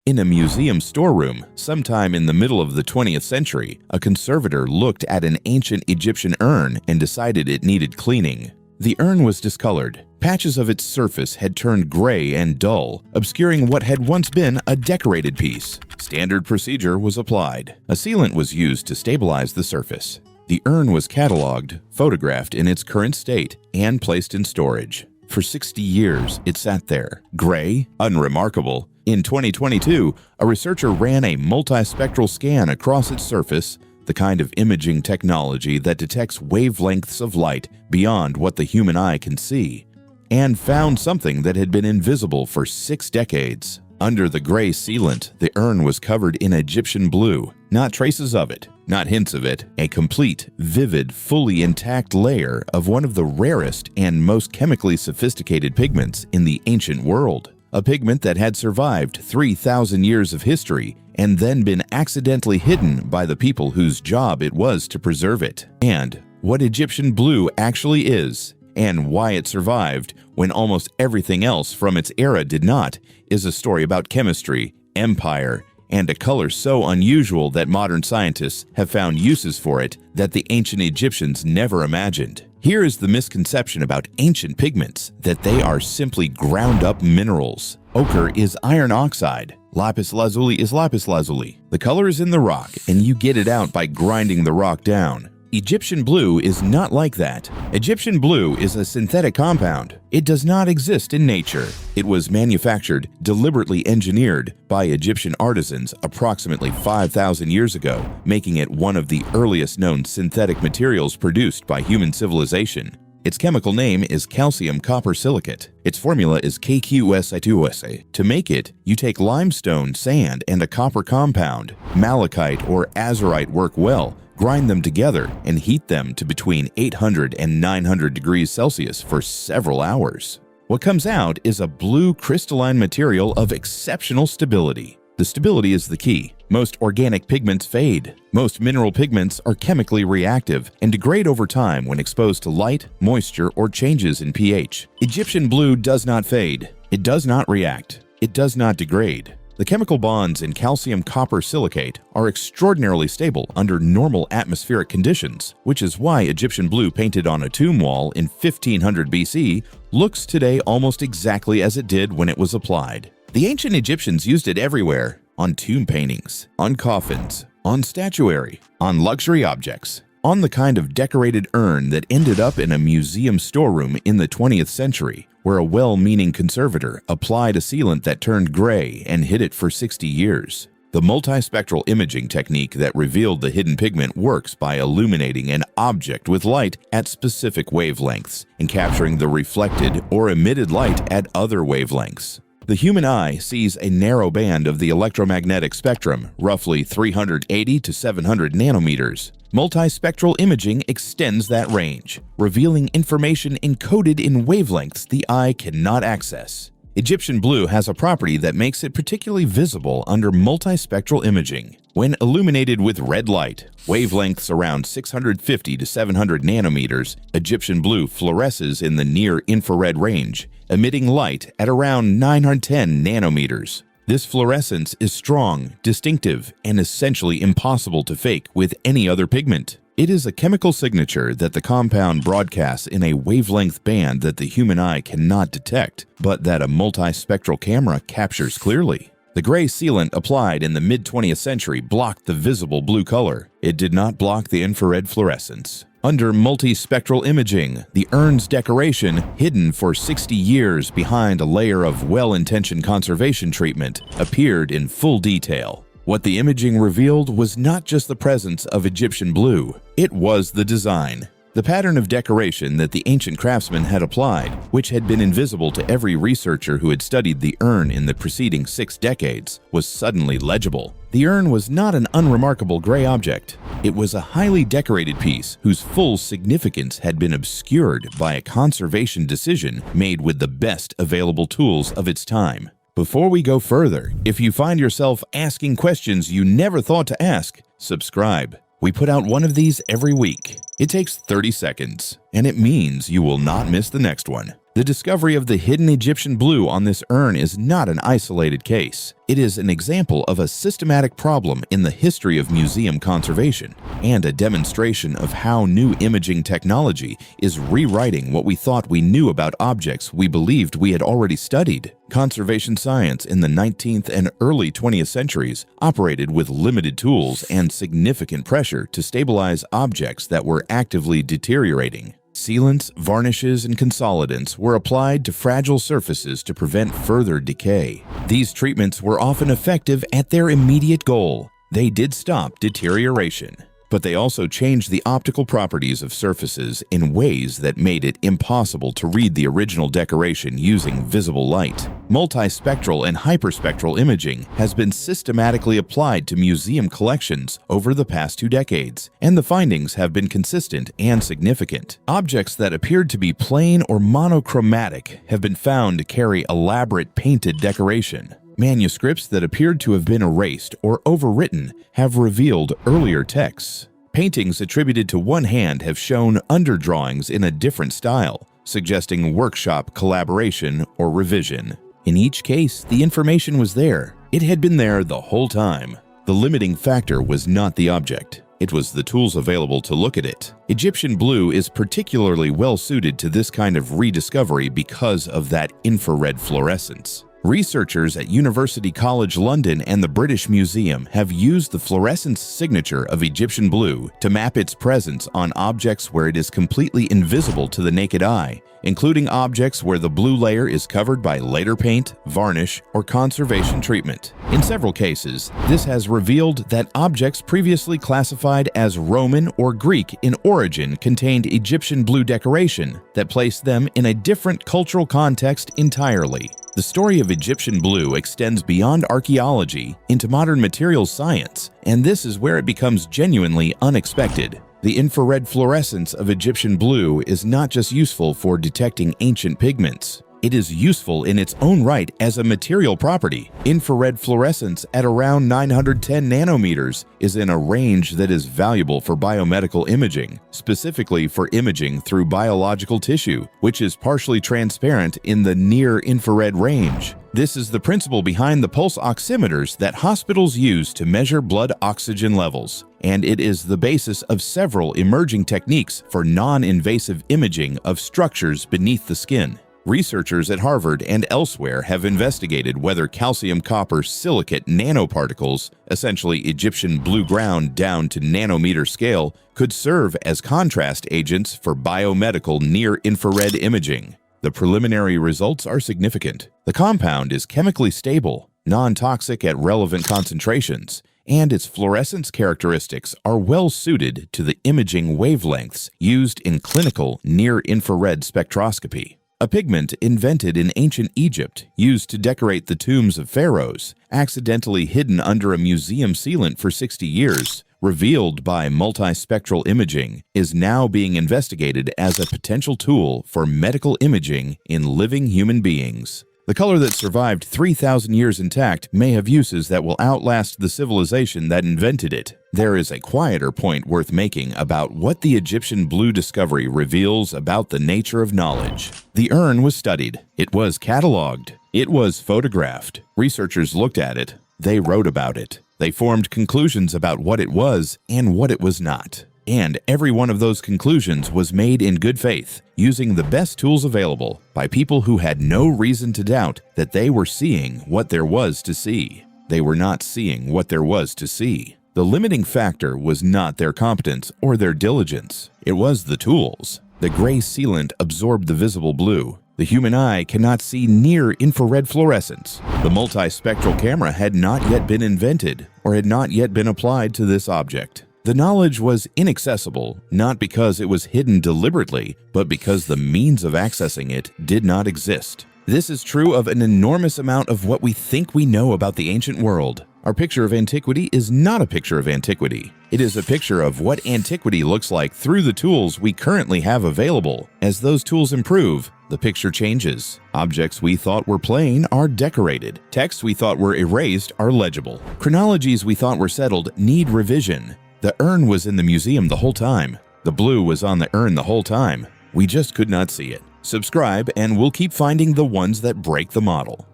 In a museum storeroom, sometime in the middle of the 20th century, a conservator looked at an ancient Egyptian urn and decided it needed cleaning. The urn was discolored. Patches of its surface had turned gray and dull, obscuring what had once been a decorated piece. Standard procedure was applied. A sealant was used to stabilize the surface. The urn was catalogued, photographed in its current state, and placed in storage. For 60 years, it sat there, gray, unremarkable. In 2022, a researcher ran a multispectral scan across its surface, the kind of imaging technology that detects wavelengths of light beyond what the human eye can see, and found something that had been invisible for 6 decades. Under the gray sealant, the urn was covered in Egyptian blue. Not traces of it, not hints of it, a complete, vivid, fully intact layer of one of the rarest and most chemically sophisticated pigments in the ancient world. A pigment that had survived 3,000 years of history and then been accidentally hidden by the people whose job it was to preserve it. And what Egyptian blue actually is, and why it survived when almost everything else from its era did not, is a story about chemistry, empire, and a color so unusual that modern scientists have found uses for it that the ancient Egyptians never imagined. Here is the misconception about ancient pigments, that they are simply ground-up minerals. Ochre is iron oxide. Lapis lazuli is lapis lazuli. The color is in the rock, and you get it out by grinding the rock down. Egyptian blue is not like that. Egyptian blue is a synthetic compound. It does not exist in nature. It was manufactured, deliberately engineered by Egyptian artisans approximately 5,000 years ago, making it one of the earliest known synthetic materials produced by human civilization. Its chemical name is calcium copper silicate. Its formula is KQSI2SA. To make it, you take limestone, sand, and a copper compound. Malachite or azurite work well. Grind them together and heat them to between 800 and 900 degrees Celsius for several hours. What comes out is a blue crystalline material of exceptional stability. The stability is the key. Most organic pigments fade. Most mineral pigments are chemically reactive and degrade over time when exposed to light, moisture, or changes in pH. Egyptian blue does not fade. It does not react. It does not degrade. The chemical bonds in calcium copper silicate are extraordinarily stable under normal atmospheric conditions, which is why Egyptian blue painted on a tomb wall in 1500 BC looks today almost exactly as it did when it was applied. The ancient Egyptians used it everywhere: on tomb paintings, on coffins, on statuary, on luxury objects, on the kind of decorated urn that ended up in a museum storeroom in the 20th century, where a well-meaning conservator applied a sealant that turned gray and hid it for 60 years. The multispectral imaging technique that revealed the hidden pigment works by illuminating an object with light at specific wavelengths and capturing the reflected or emitted light at other wavelengths. The human eye sees a narrow band of the electromagnetic spectrum, roughly 380 to 700 nanometers. Multispectral imaging extends that range, revealing information encoded in wavelengths the eye cannot access. Egyptian blue has a property that makes it particularly visible under multispectral imaging. When illuminated with red light, wavelengths around 650 to 700 nanometers, Egyptian blue fluoresces in the near-infrared range, emitting light at around 910 nanometers. This fluorescence is strong, distinctive, and essentially impossible to fake with any other pigment. It is a chemical signature that the compound broadcasts in a wavelength band that the human eye cannot detect, but that a multispectral camera captures clearly. The gray sealant applied in the mid-20th century blocked the visible blue color. It did not block the infrared fluorescence. Under multispectral imaging, the urn's decoration, hidden for 60 years behind a layer of well-intentioned conservation treatment, appeared in full detail. What the imaging revealed was not just the presence of Egyptian blue, it was the design. The pattern of decoration that the ancient craftsmen had applied, which had been invisible to every researcher who had studied the urn in the preceding 6 decades, was suddenly legible. The urn was not an unremarkable gray object. It was a highly decorated piece whose full significance had been obscured by a conservation decision made with the best available tools of its time. Before we go further, if you find yourself asking questions you never thought to ask, subscribe. We put out one of these every week. It takes 30 seconds, and it means you will not miss the next one. The discovery of the hidden Egyptian blue on this urn is not an isolated case. It is an example of a systematic problem in the history of museum conservation and a demonstration of how new imaging technology is rewriting what we thought we knew about objects we believed we had already studied. Conservation science in the 19th and early 20th centuries operated with limited tools and significant pressure to stabilize objects that were actively deteriorating. Sealants, varnishes, and consolidants were applied to fragile surfaces to prevent further decay. These treatments were often effective at their immediate goal. They did stop deterioration, but they also changed the optical properties of surfaces in ways that made it impossible to read the original decoration using visible light. Multispectral and hyperspectral imaging has been systematically applied to museum collections over the past 2 decades, and the findings have been consistent and significant. Objects that appeared to be plain or monochromatic have been found to carry elaborate painted decoration. Manuscripts that appeared to have been erased or overwritten have revealed earlier texts. Paintings attributed to one hand have shown underdrawings in a different style, suggesting workshop collaboration or revision. In each case, the information was there. It had been there the whole time. The limiting factor was not the object. It was the tools available to look at it. Egyptian blue is particularly well suited to this kind of rediscovery because of that infrared fluorescence. Researchers at University College London and the British Museum have used the fluorescence signature of Egyptian blue to map its presence on objects where it is completely invisible to the naked eye, including objects where the blue layer is covered by later paint, varnish, or conservation treatment. In several cases, this has revealed that objects previously classified as Roman or Greek in origin contained Egyptian blue decoration that placed them in a different cultural context entirely. The story of Egyptian blue extends beyond archaeology into modern materials science, and this is where it becomes genuinely unexpected. The infrared fluorescence of Egyptian blue is not just useful for detecting ancient pigments. It is useful in its own right as a material property. Infrared fluorescence at around 910 nanometers is in a range that is valuable for biomedical imaging, specifically for imaging through biological tissue, which is partially transparent in the near-infrared range. This is the principle behind the pulse oximeters that hospitals use to measure blood oxygen levels, and it is the basis of several emerging techniques for non-invasive imaging of structures beneath the skin. Researchers at Harvard and elsewhere have investigated whether calcium-copper silicate nanoparticles, essentially Egyptian blue ground down to nanometer scale, could serve as contrast agents for biomedical near-infrared imaging. The preliminary results are significant. The compound is chemically stable, non-toxic at relevant concentrations, and its fluorescence characteristics are well suited to the imaging wavelengths used in clinical near-infrared spectroscopy. A pigment invented in ancient Egypt used to decorate the tombs of pharaohs, accidentally hidden under a museum sealant for 60 years, revealed by multispectral imaging, is now being investigated as a potential tool for medical imaging in living human beings. The color that survived 3,000 years intact may have uses that will outlast the civilization that invented it. There is a quieter point worth making about what the Egyptian blue discovery reveals about the nature of knowledge. The urn was studied. It was cataloged. It was photographed. Researchers looked at it. They wrote about it. They formed conclusions about what it was and what it was not. And every one of those conclusions was made in good faith, using the best tools available by people who had no reason to doubt that they were seeing what there was to see. They were not seeing what there was to see. The limiting factor was not their competence or their diligence. It was the tools. The gray sealant absorbed the visible blue. The human eye cannot see near-infrared fluorescence. The multispectral camera had not yet been invented or had not yet been applied to this object. The knowledge was inaccessible, not because it was hidden deliberately, but because the means of accessing it did not exist. This is true of an enormous amount of what we think we know about the ancient world. Our picture of antiquity is not a picture of antiquity. It is a picture of what antiquity looks like through the tools we currently have available. As those tools improve, the picture changes. Objects we thought were plain are decorated. Texts we thought were erased are legible. Chronologies we thought were settled need revision. The urn was in the museum the whole time. The blue was on the urn the whole time. We just could not see it. Subscribe and we'll keep finding the ones that break the model.